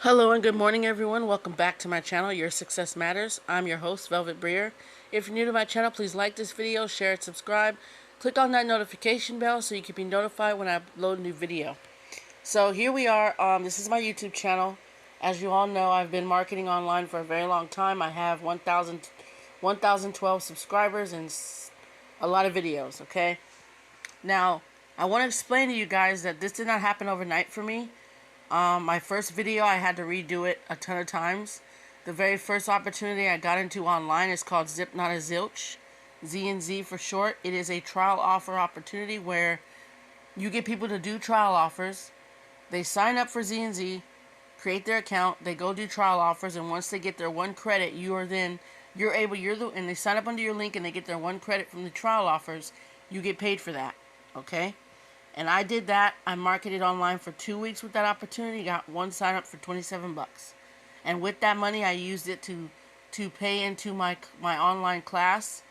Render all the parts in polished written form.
Hello and good morning, everyone. Welcome back to my channel, Your Success Matters. I'm your host, Velvet Briere. If you're new to my channel, please like this video, share it, subscribe. Click on that notification bell so you can be notified when I upload a new video. So here we are. This is my YouTube channel. As you all know, I've been marketing online for a very long time. I have 1,012 subscribers and a lot of videos, okay? Now, I want to explain to you guys that this did not happen overnight for me. My first video, I had to redo it a ton of times. The very first opportunity I got into online is called Zip Not a Zilch, Z&Z for short. It is a trial offer opportunity where you get people to do trial offers. They sign up for Z&Z, create their account, they go do trial offers, and once they get their one credit, and they sign up under your link and they get their one credit from the trial offers, you get paid for that, okay? And I did that. I marketed online for 2 weeks with that opportunity. Got one sign up for 27 bucks. And with that money, I used it to pay into my online class,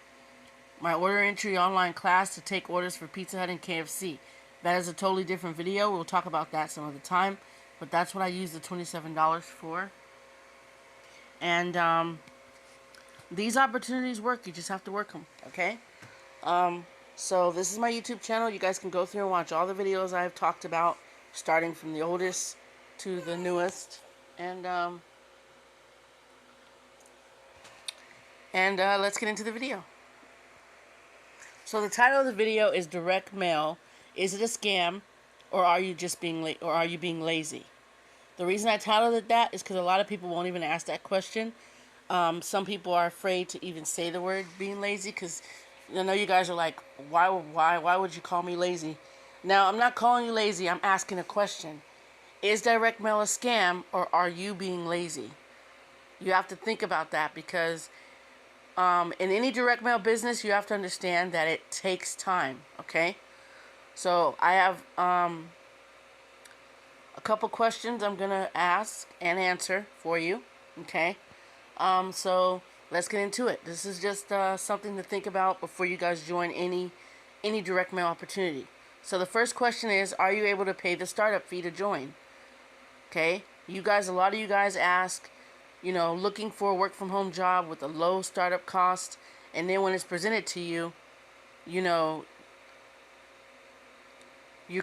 my order entry online class to take orders for Pizza Hut and KFC. That is a totally different video. We'll talk about that some other time. But that's what I used the $27 for. And these opportunities work. You just have to work them, okay? So this is my YouTube channel. You guys can go through and watch all the videos I've talked about, starting from the oldest to the newest. And let's get into the video. So the title of the video is Direct Mail. Is it a scam, or are you just being lazy? The reason I titled it that is because a lot of people won't even ask that question. Some people are afraid to even say the word being lazy because I know you guys are like, why would you call me lazy? Now, I'm not calling you lazy. I'm asking a question. Is direct mail a scam, or are you being lazy? You have to think about that because in any direct mail business, you have to understand that it takes time, okay? So I have a couple questions I'm going to ask and answer for you, okay? So let's get into it. This is just something to think about before you guys join any direct mail opportunity. So the first question is, are you able to pay the startup fee to join? Okay, a lot of you guys ask, looking for a work from home job with a low startup cost, and then when it's presented to you, you're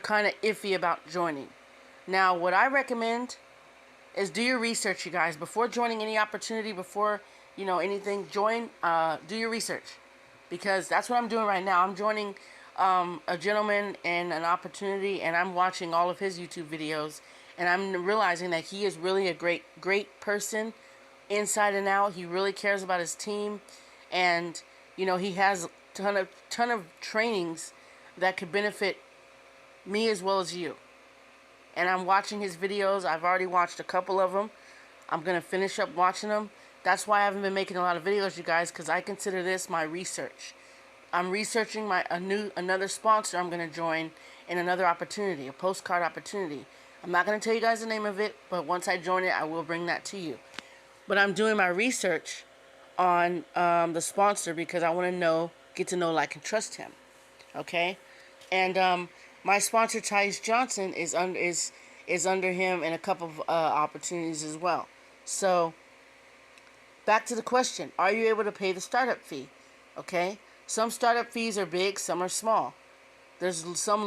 kind of iffy about joining. Now, what I recommend is do your research, you guys, before joining any opportunity, before anything, do your research, because that's what I'm doing right now. I'm joining a gentleman in an opportunity, and I'm watching all of his YouTube videos, and I'm realizing that he is really a great person inside and out. He really cares about his team, and he has a ton of trainings that could benefit me as well as you. And I'm watching his videos. I've already watched a couple of them. I'm going to finish up watching them. That's why I haven't been making a lot of videos, you guys, because I consider this my research. I'm researching another sponsor I'm going to join in another opportunity, a postcard opportunity. I'm not going to tell you guys the name of it, but once I join it, I will bring that to you. But I'm doing my research on the sponsor because I want to get to know, like, and trust him. Okay? And my sponsor, Tyus Johnson, is under him in a couple of opportunities as well. So back to the question, are you able to pay the startup fee? Okay? Some startup fees are big, some are small. There's some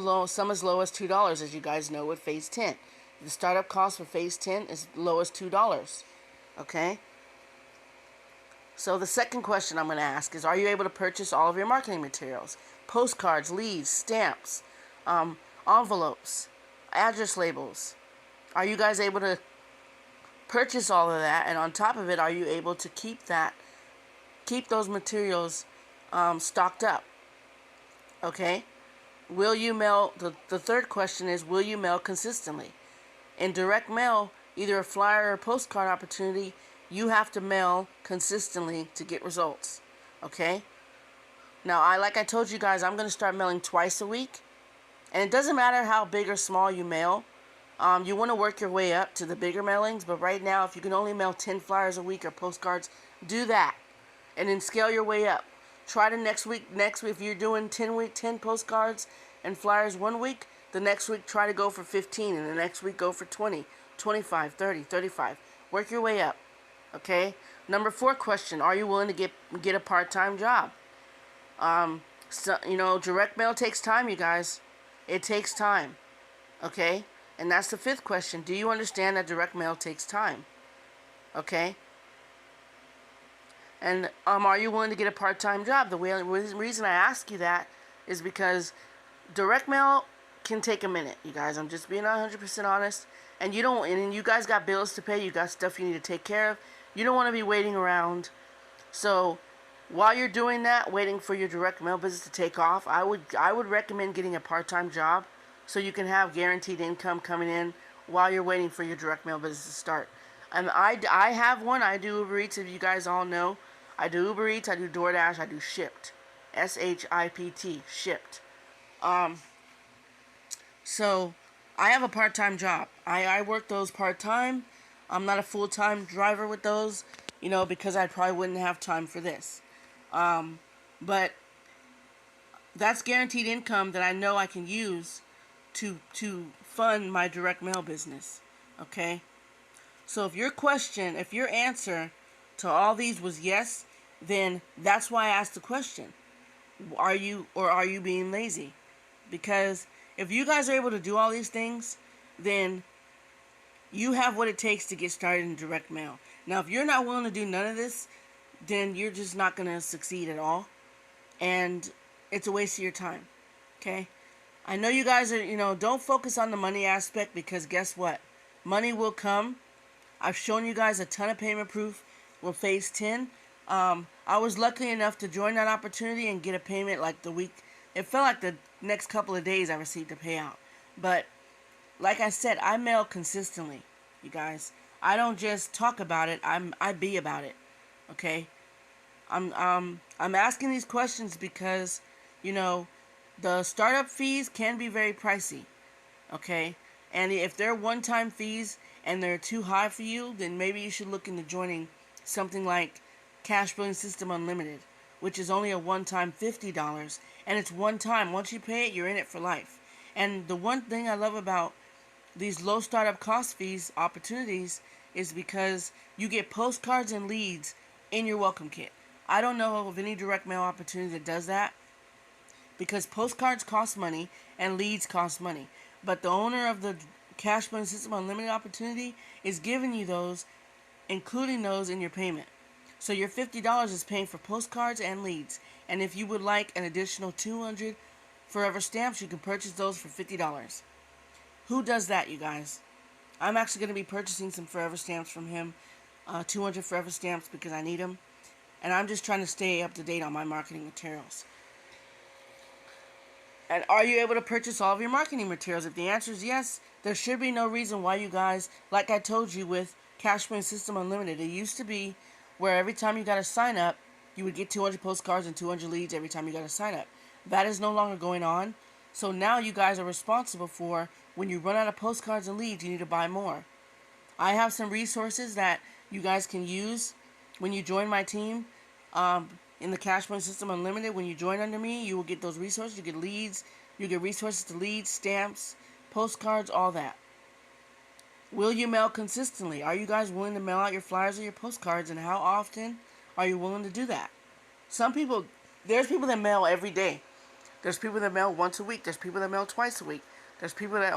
as low as $2, as you guys know, with Phase 10. The startup cost for Phase 10 is low as $2. Okay? So the second question I'm going to ask is, are you able to purchase all of your marketing materials? Postcards, leads, stamps, envelopes, address labels. Are you guys able to purchase all of that? And on top of it, are you able to keep those materials stocked up? Okay? Will you mail? The third question is, will you mail consistently? In direct mail, either a flyer or a postcard opportunity, you have to mail consistently to get results. Okay? Now, like I told you guys, I'm going to start mailing twice a week. And it doesn't matter how big or small you mail. You want to work your way up to the bigger mailings, but right now, if you can only mail 10 flyers a week or postcards, do that. And then scale your way up. Try to next week, if you're doing 10 postcards and flyers one week, The next week try to go for 15, and the next week go for 20, 25, 30, 35. Work your way up. Okay? Number 4 question, are you willing to get a part-time job? So, direct mail takes time, you guys. It takes time. Okay? And that's the 5th question. Do you understand that direct mail takes time? Okay? And are you willing to get a part-time job? The reason I ask you that is because direct mail can take a minute, you guys. I'm just being 100% honest. And you guys got bills to pay. You got stuff you need to take care of. You don't want to be waiting around. So while you're doing that, waiting for your direct mail business to take off, I would recommend getting a part-time job so you can have guaranteed income coming in while you're waiting for your direct mail business to start. And I have one. I do Uber Eats, if you guys all know. I do Uber Eats, I do DoorDash, I do Shipt. S-H-I-P-T, Shipt. So I have a part-time job. I work those part-time. I'm not a full-time driver with those, because I probably wouldn't have time for this. But that's guaranteed income that I know I can use to fund my direct mail business. Okay? So if your answer to all these was yes, then that's why I asked the question. Are you being lazy? Because if you guys are able to do all these things, then you have what it takes to get started in direct mail. Now, if you're not willing to do none of this, then you're just not going to succeed at all. And it's a waste of your time. Okay? I know you guys are, don't focus on the money aspect, because guess what? Money will come. I've shown you guys a ton of payment proof with phase 10. I was lucky enough to join that opportunity and get a payment like the week. It felt like the next couple of days I received a payout. But like I said, I mail consistently, you guys. I don't just talk about it. I be about it. Okay? I'm asking these questions because, the startup fees can be very pricey. Okay? And if they're one-time fees and they're too high for you, then maybe you should look into joining something like Cash Billing System Unlimited, which is only a one-time $50, and it's one time. Once you pay it, you're in it for life. And the one thing I love about these low startup cost fees opportunities is because you get postcards and leads in your welcome kit. I don't know of any direct mail opportunity that does that, because postcards cost money and leads cost money. But the owner of the Cash Billing System Unlimited opportunity is giving you those, including those in your payment. So your $50 is paying for postcards and leads. And if you would like an additional 200 Forever Stamps, you can purchase those for $50. Who does that, you guys? I'm actually going to be purchasing some Forever Stamps from him. 200 Forever Stamps because I need them. And I'm just trying to stay up to date on my marketing materials. And are you able to purchase all of your marketing materials? If the answer is yes, there should be no reason why you guys, like I told you with Cash Billing System Unlimited, it used to be where every time you got to sign up, you would get 200 postcards and 200 leads every time you got to sign up. That is no longer going on. So now you guys are responsible for, when you run out of postcards and leads, you need to buy more. I have some resources that you guys can use when you join my team. In the Cash Billing System Unlimited, when you join under me, you will get those resources. You get leads. You get resources to leads, stamps, postcards, all that. Will you mail consistently? Are you guys willing to mail out your flyers or your postcards, and how often are you willing to do that? There's people that mail every day. There's people that mail once a week. There's people that mail twice a week. There's people that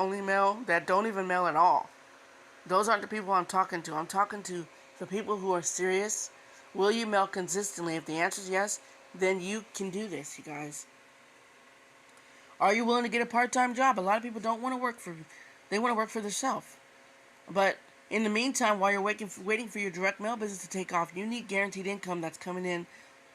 don't even mail at all. Those aren't the people I'm talking to. I'm talking to the people who are serious. Will you mail consistently? If the answer is yes, then you can do this, you guys. Are you willing to get a part-time job? A lot of people don't want to work they want to work for themselves. But in the meantime, while you're waiting for your direct mail business to take off, you need guaranteed income that's coming in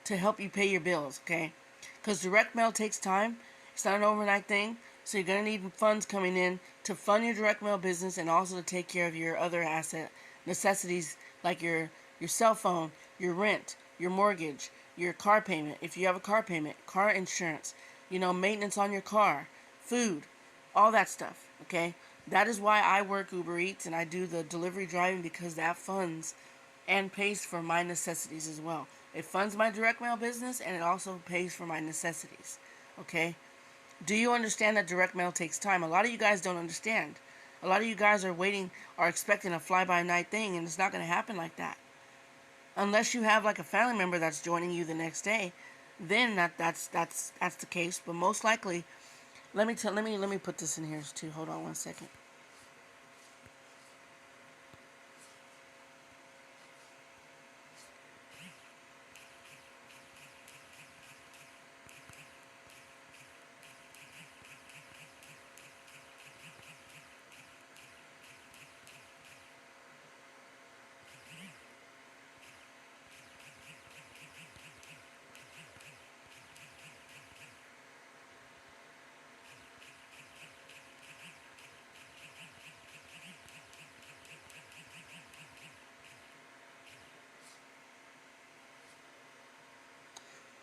to help you pay your bills, okay? Because direct mail takes time. It's not an overnight thing. So you're going to need funds coming in to fund your direct mail business, and also to take care of your other asset necessities, like your cell phone, your rent, your mortgage, your car payment, if you have a car payment, car insurance, maintenance on your car, food, all that stuff, okay? That is why I work Uber Eats and I do the delivery driving, because that funds and pays for my necessities as well. It funds my direct mail business, and it also pays for my necessities, okay? Do you understand that direct mail takes time? A lot of you guys don't understand. A lot of you guys are expecting a fly-by-night thing, and it's not going to happen like that. Unless you have like a family member that's joining you the next day, then that's the case. But most likely, let me put this in here too. Hold on one second.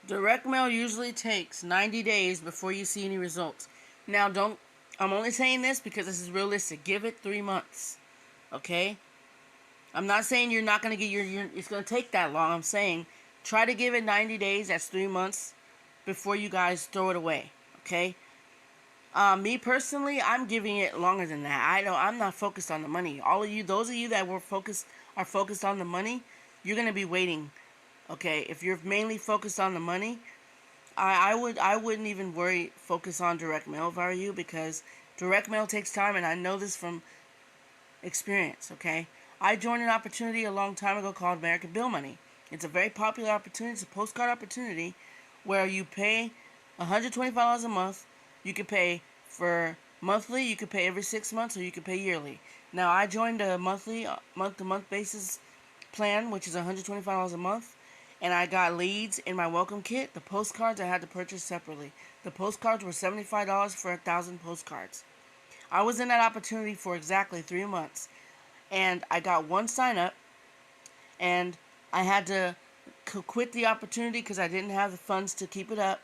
Direct mail usually takes 90 days before you see any results. Now, I'm only saying this because this is realistic. Give it 3 months. Okay? I'm not saying you're not going to get it's going to take that long. I'm saying try to give it 90 days. That's 3 months before you guys throw it away. Okay? Me personally, I'm giving it longer than that. I'm not focused on the money. All of you, those of you that are focused on the money, you're going to be waiting. Okay? If you're mainly focused on the money, I wouldn't even focus on direct mail if I were you, because direct mail takes time, and I know this from experience. Okay, I joined an opportunity a long time ago called American Bill Money. It's a very popular opportunity. It's a postcard opportunity where you pay $125 a month. You can pay for monthly, you can pay every 6 months, or you can pay yearly. Now, I joined a monthly, month-to-month basis plan, which is $125 a month, and I got leads in my welcome kit. The postcards I had to purchase separately. The postcards were $75 for 1,000 postcards. I was in that opportunity for exactly 3 months, and I got one sign up, and I had to quit the opportunity because I didn't have the funds to keep it up.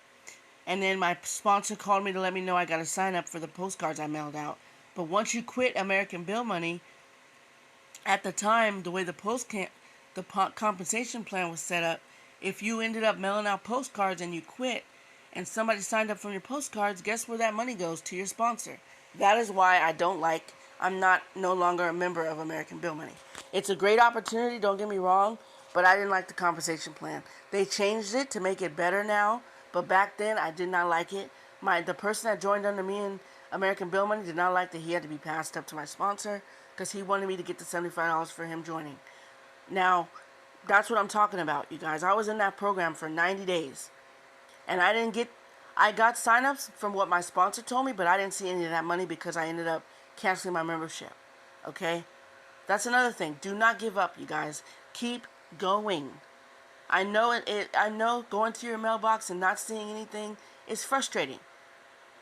And then my sponsor called me to let me know I got to sign up for the postcards I mailed out. But once you quit American Bill Money, at the time, the way the compensation plan was set up, if you ended up mailing out postcards and you quit, and somebody signed up from your postcards, guess where that money goes? To your sponsor. That is why I'm no longer a member of American Bill Money. It's a great opportunity, don't get me wrong, but I didn't like the compensation plan. They changed it to make it better now, but back then I did not like it. The person that joined under me in American Bill Money did not like that he had to be passed up to my sponsor because he wanted me to get the $75 for him joining. Now, that's what I'm talking about, you guys. I was in that program for 90 days. And I got signups from what my sponsor told me, but I didn't see any of that money because I ended up canceling my membership. Okay? That's another thing. Do not give up, you guys. Keep going. I know going to your mailbox and not seeing anything is frustrating.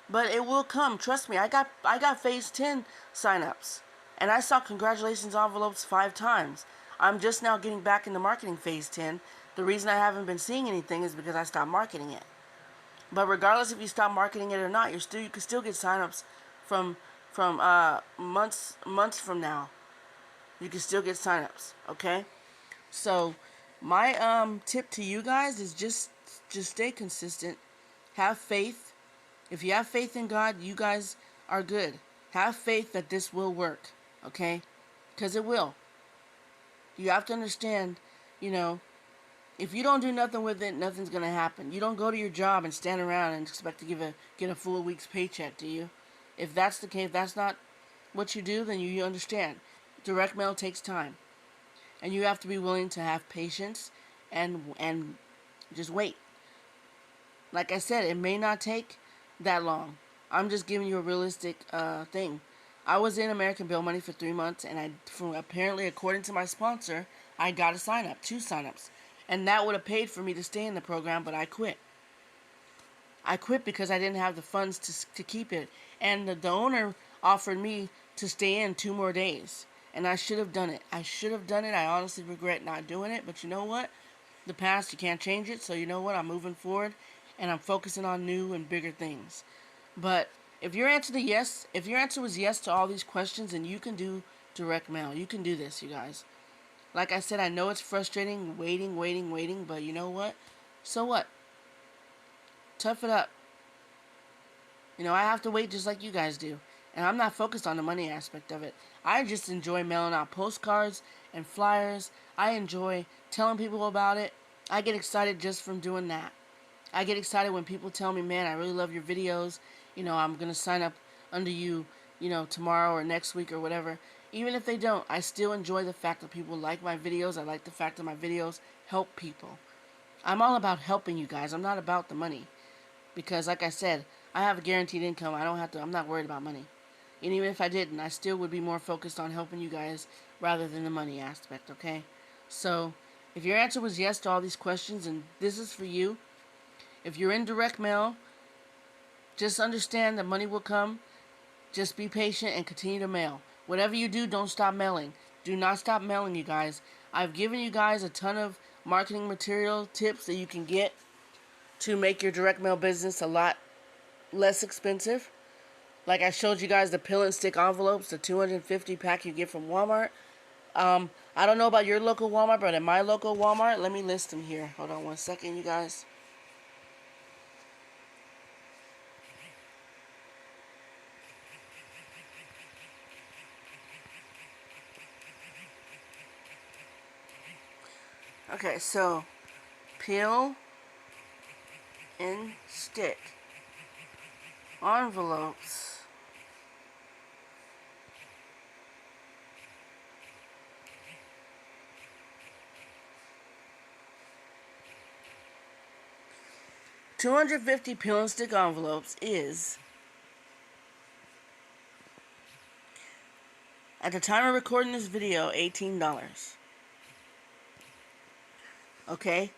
But it will come. Trust me. I got phase 10 signups. And I saw congratulations envelopes 5 times. I'm just now getting back into marketing phase 10. The reason I haven't been seeing anything is because I stopped marketing it. But regardless if you stop marketing it or not, you can still get signups from months from now. You can still get signups, okay? So my tip to you guys is just stay consistent. Have faith. If you have faith in God, you guys are good. Have faith that this will work, okay? Because it will. You have to understand, if you don't do nothing with it, nothing's going to happen. You don't go to your job and stand around and expect to get a full week's paycheck, do you? If that's the case, if that's not what you do, then you understand. Direct mail takes time. And you have to be willing to have patience and just wait. Like I said, it may not take that long. I'm just giving you a realistic thing. I was in American Bill Money for 3 months, and apparently, according to my sponsor, I got a sign up, 2 signups. And that would have paid for me to stay in the program, but I quit. I quit because I didn't have the funds to keep it. And the owner offered me to stay in 2 more days. And I should have done it. I honestly regret not doing it. But you know what? The past, you can't change it. So you know what? I'm moving forward. And I'm focusing on new and bigger things. But if your answer was yes to all these questions, then you can do direct mail. You can do this, you guys. Like I said, I know it's frustrating, waiting, but you know what? So what? Tough it up. I have to wait just like you guys do. And I'm not focused on the money aspect of it. I just enjoy mailing out postcards and flyers. I enjoy telling people about it. I get excited just from doing that. I get excited when people tell me, man, I really love your videos. I'm going to sign up under you, tomorrow or next week or whatever. Even if they don't, I still enjoy the fact that people like my videos. I like the fact that my videos help people. I'm all about helping you guys. I'm not about the money. Because like I said, I have a guaranteed income. I'm not worried about money. And even if I didn't, I still would be more focused on helping you guys rather than the money aspect, okay? So, if your answer was yes to all these questions, and this is for you, if you're in direct mail, just understand that money will come. Just be patient and continue to mail. Whatever you do, don't stop mailing. Do not stop mailing, you guys. I've given you guys a ton of marketing material tips that you can get to make your direct mail business a lot less expensive. Like I showed you guys the pill and stick envelopes, the 250 pack you get from Walmart. I don't know about your local Walmart, but at my local Walmart, let me list them here. Hold on one second, you guys. Okay, so peel and stick envelopes. $250 peel and stick envelopes is, at the time of recording this video, $18. Okay?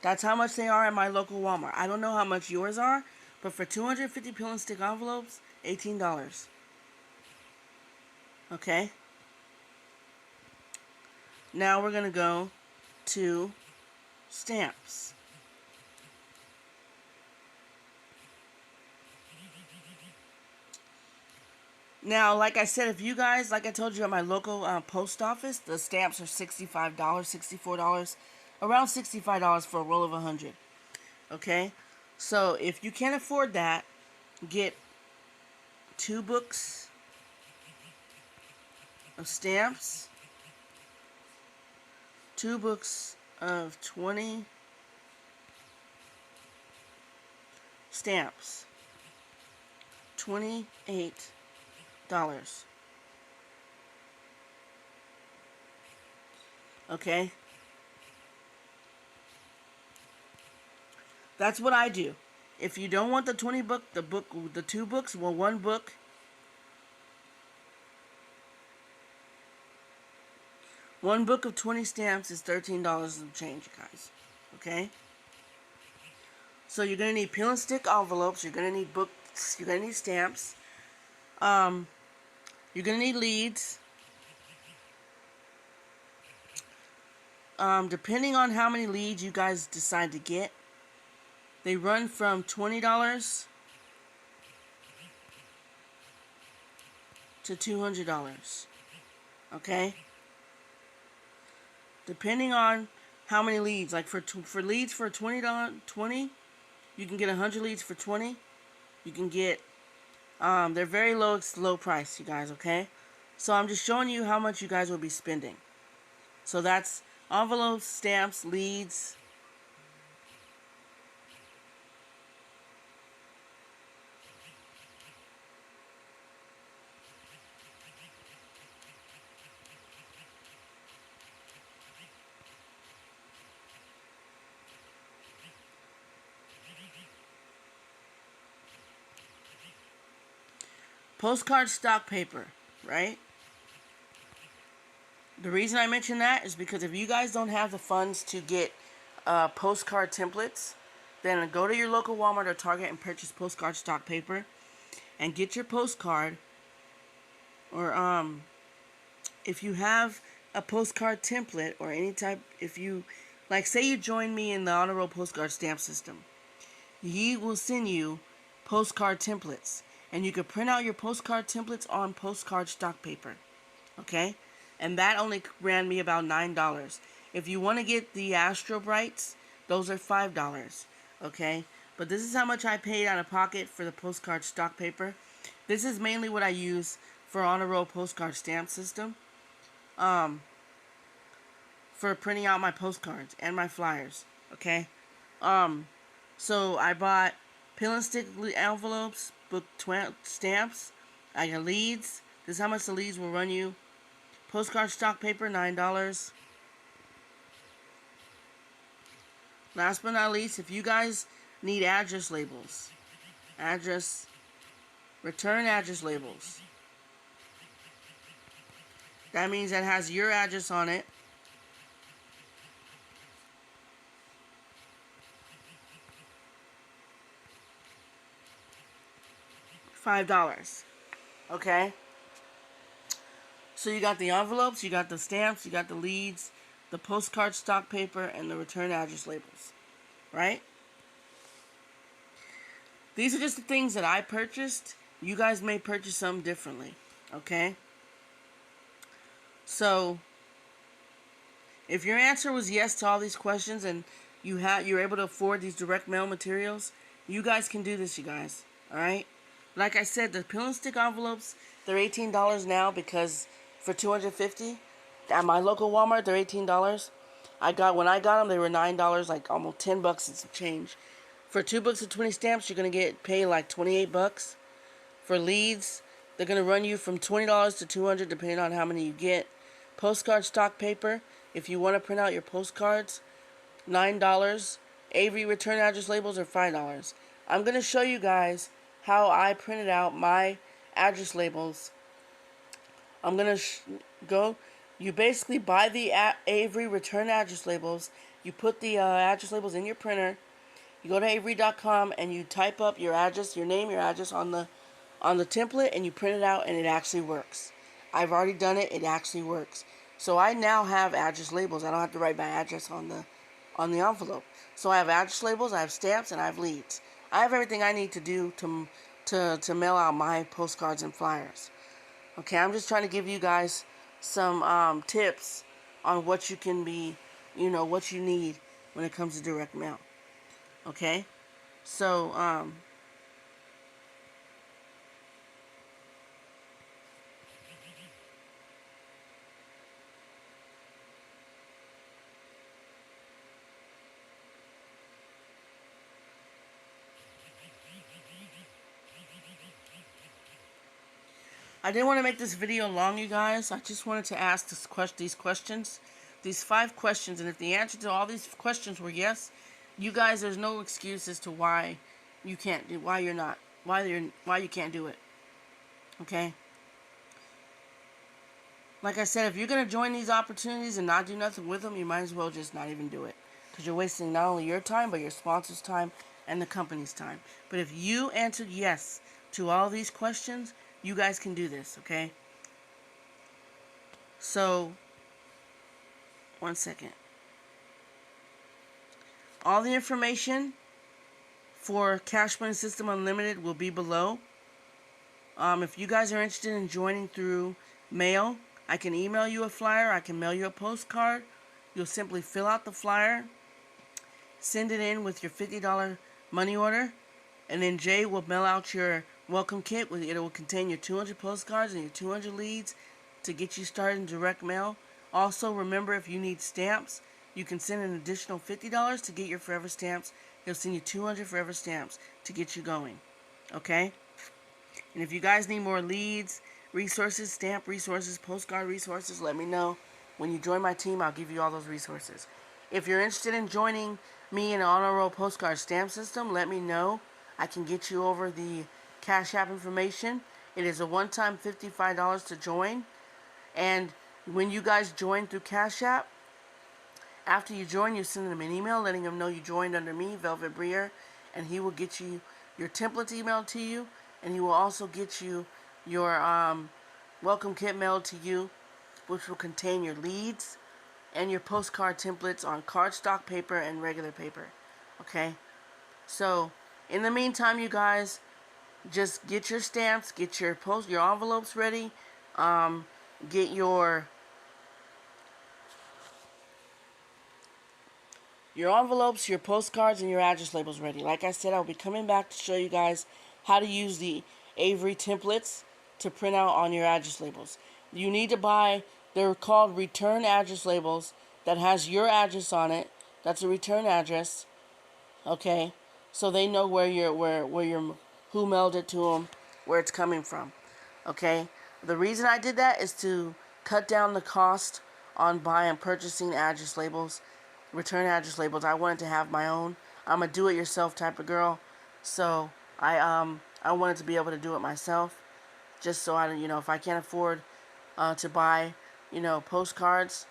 That's how much they are at my local Walmart. I don't know how much yours are, but for 250 peel and stick envelopes, $18. Okay? Now we're going to go to stamps. Now, like I said, if you guys, like I told you at my local post office, the stamps are $65, $64, around $65 for a roll of 100. Okay? So, if you can't afford that, get 2 books of stamps, 2 books of 20 stamps, $28. Okay? That's what I do. If you don't want the 20 book, the 2 books, well, 1 book. One book of 20 stamps is $13 and change, you guys. Okay? So you're going to need peel and stick envelopes. You're going to need books. You're going to need stamps. You're going to need leads. Depending on how many leads you guys decide to get, they run from $20 to $200. Okay? Depending on how many leads. Like for leads for $20, you can get 100 leads for $20. You can get, they're very low price, you guys, okay? So I'm just showing you how much you guys will be spending. So that's envelopes, stamps, leads. Postcard stock paper, right? The reason I mention that is because if you guys don't have the funds to get postcard templates, then go to your local Walmart or Target and purchase postcard stock paper and get your postcard. Or if you have a postcard template or any type, if you, like say you join me in the honor roll postcard stamp system, he will send you postcard templates. And you can print out your postcard templates on postcard stock paper. Okay? And that only ran me about $9. If you want to get the Astro Brights, those are $5. Okay? But this is how much I paid out of pocket for the postcard stock paper. This is mainly what I use for on a roll postcard stamp system. For printing out my postcards and my flyers. Okay. So I bought pill and stick envelopes, book stamps. I got leads. This is how much the leads will run you. Postcard stock paper, $9. Last but not least, if you guys need address labels, return address labels. That means that has your address on it. $5. Okay? So you got the envelopes, you got the stamps, you got the leads, the postcard stock paper, and the return address labels. Right? These are just the things that I purchased. You guys may purchase some differently. Okay? So, if your answer was yes to all these questions and you're able to afford these direct mail materials, you guys can do this, you guys. Alright? Like I said, the pill and stick envelopes, they're $18 now because for $250 at my local Walmart, they're $18. When I got them, they were $9, like almost $10 and some change. For 2 books of 20 stamps, you're gonna pay like $28. For leads, they're gonna run you from $20 to $200 depending on how many you get. Postcard stock paper, if you want to print out your postcards, $9. Avery return address labels are $5. I'm gonna show you guys how I printed out my address labels. I'm gonna go. You basically buy the Avery return address labels. You put the address labels in your printer. You go to Avery.com and you type up your address, your name, your address on the template, and you print it out, and it actually works. I've already done it. It actually works. So I now have address labels. I don't have to write my address on the envelope. So I have address labels, I have stamps, and I have leads. I have everything I need to do to mail out my postcards and flyers. Okay, I'm just trying to give you guys some tips on what you can be, what you need when it comes to direct mail. Okay, so I didn't want to make this video long, you guys. I just wanted to ask these questions, these 5 questions, and if the answer to all these questions were yes, you guys, there's no excuse as to why you can't do, why you can't do it. Okay. Like I said, if you're gonna join these opportunities and not do nothing with them, you might as well just not even do it, because you're wasting not only your time but your sponsor's time and the company's time. But if you answered yes to all these questions, you guys can do this, okay? So, one second. All the information for Cash Money System Unlimited will be below. If you guys are interested in joining through mail, I can email you a flyer, I can mail you a postcard. You'll simply fill out the flyer, send it in with your $50 money order, and then Jay will mail out your welcome kit. It will contain your 200 postcards and your 200 leads to get you started in direct mail. Also, remember, if you need stamps, you can send an additional $50 to get your forever stamps. He'll send you 200 forever stamps to get you going. Okay? And if you guys need more leads, resources, stamp resources, postcard resources, let me know. When you join my team, I'll give you all those resources. If you're interested in joining me in an honor roll postcard stamp system, let me know. I can get you over the Cash App information. It is a one-time $55 to join. And when you guys join through Cash App, after you join, you send them an email letting them know you joined under me, Velvet Briere, and he will get you your templates emailed to you, and he will also get you your welcome kit mailed to you, which will contain your leads and your postcard templates on cardstock paper and regular paper. Okay? So, in the meantime, you guys, just get your stamps, get your envelopes ready, get your your envelopes, your postcards, and your address labels ready. Like I said, I'll be coming back to show you guys how to use the Avery templates to print out on your address labels. You need to buy, they're called return address labels that has your address on it. That's a return address. Okay, so they know who mailed it to them, where it's coming from. Okay, the reason I did that is to cut down the cost on buying and purchasing address labels, return address labels. I wanted to have my own. I'm a do-it-yourself type of girl, so I wanted to be able to do it myself, just so I, if I can't afford to buy, postcards,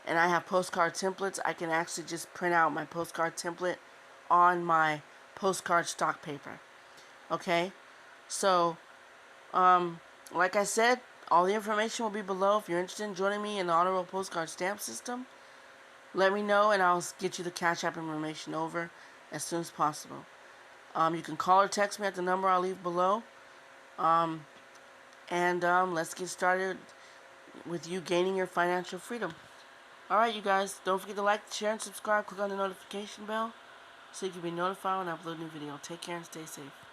and I have postcard templates, I can actually just print out my postcard template on my postcard stock paper. Okay, so like I said, all the information will be below. If you're interested in joining me in the honorable postcard stamp system, let me know and I'll get you the Cash App information over as soon as possible. You can call or text me at the number I'll leave below. Let's get started with you gaining your financial freedom. Alright, you guys, don't forget to like, share, and subscribe. Click on the notification bell so you can be notified when I upload a new video. Take care and stay safe.